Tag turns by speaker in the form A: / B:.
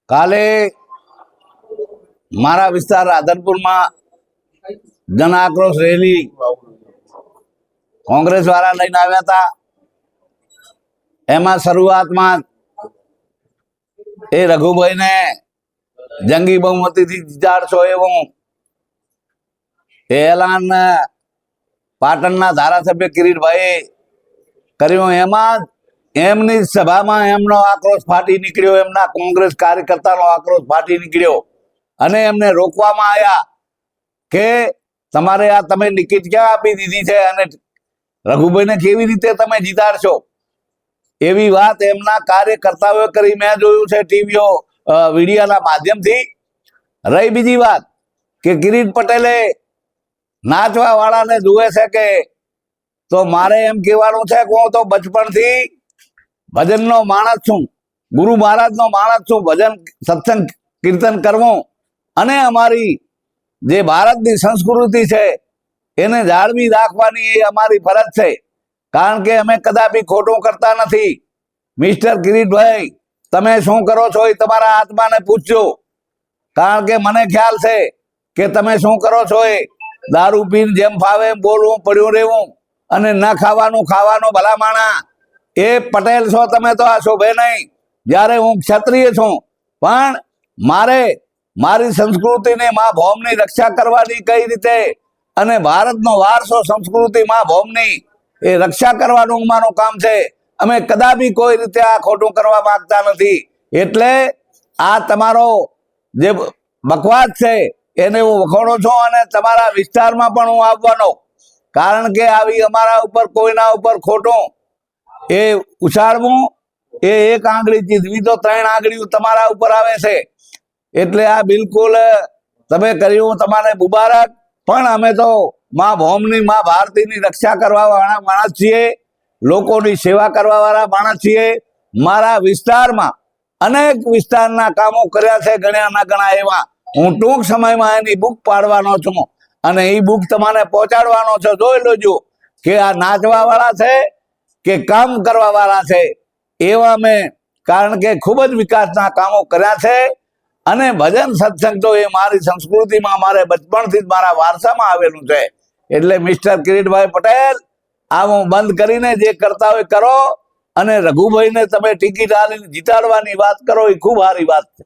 A: કાલે મારા વિસ્તાર રાધનપુરમાં જન આક્રોશ રેલી કોંગ્રેસ વાળા લઈને આવ્યા હતા। એમાં શરૂઆતમાં એ રઘુભાઈને જંગી બહુમતીથી જીતાડશો એવું એલાન પાટણના ધારાસભ્ય કિરીટભાઈ કર્યું। એમાં એમની સભામાં એમનો આક્રોશ ફાટી નીકળ્યો, એમના કોંગ્રેસ કાર્યકર્તાનો આક્રોશ ફાટી નીકળ્યો અને એમને રોકવામાં આવ્યા કે તમારે આ તમે ટિકિટ ક્યાં આપી દીધી છે અને રઘુભાઈને કેવી રીતે તમે જીતાડશો, એવી વાત એમના કાર્યકર્તાઓએ કરી। મેં જોયું છે ટીવીઓ વિડીયોના માધ્યમથી। રહી બીજી વાત કે કિરીટ પટેલે નાચવા વાળાને જુએ છે કે, તો મારે એમ કહેવાનું છે કે હું તો બચપણથી ભજનનો માણસ છું, ગુરુ મહારાજનો માણસ છું। ભજન સત્સંગ કીર્તન કરવું અને અમારી જે ભારતની સંસ્કૃતિ છે એને જાળવી રાખવાની એ અમારી ફરજ છે, કારણ કે અમે કદાપી ખોટું કરતા નથી। મિસ્ટર કિરીટભાઈ, તમે શું કરો છો એ તમારા આત્માને પૂછજો, કારણ કે મને ખ્યાલ છે કે તમે શું કરો છો એ દારૂ પીને જેમ ફાવે એમ બોલવું, પડ્યું રહેવું અને ન ખાવાનું ખાવાનું ભલામણા। એ પટેલ છો તમે તો આ શોભે નહીં। જ્યારે હું ક્ષત્રિય છું પણ મારે મારી સંસ્કૃતિને મા ભૌમની રક્ષા કરવાની કઈ રીતે અને ભારતનો વારસો સંસ્કૃતિ મા ભૌમની એ રક્ષા કરવાનું અમારું કામ છે। અમે કદાપી કોઈ રીતે આ ખોટું કરવા માંગતા નથી। એટલે આ તમારો જે બકવાસ છે એને હું વખોડું છું અને તમારા વિસ્તારમાં પણ હું આવવાનો, કારણ કે આવી અમારા ઉપર કોઈના ઉપર ખોટું એ ઉછાળવું એ એક આંગળી જીતવી તો 3 આંગળીઓ તમારા ઉપર આવે છે। એટલે આ બિલકુલ તમે કર્યું, તમારે મુબારક। પણ અમે તો મા ભૌમની મા ભારતીની રક્ષા કરવા વાળા માણસ છીએ, લોકોની સેવા કરવા વાળા માણસ છીએ। મારા વિસ્તારમાં અનેક વિસ્તારના કામો કર્યા છે, ગણ્યા ના ગણા એવા। હું ટૂંક સમયમાં એની બુક પાડવાનો છું અને એ બુક તમારે પહોંચાડવાનો છે। જોઈ લેજો કે આ નાચવા વાળા છે કે કામ કરવા વાળા છે એવા મેં, કારણ કે ખૂબ જ વિકાસના કામો કર્યા છે અને ભજન સત્સંગ તો એ મારી સંસ્કૃતિમાં મારે બચપણથી જ મારા વારસામાં આવેલું છે। એટલે મિસ્ટર કિરીટભાઈ પટેલ, આ હું બંધ કરીને જે કરતા હોય કરો અને રઘુભાઈને તમે ટિકિટ આલીને જીતાડવાની વાત કરો એ ખૂબ સારી વાત છે।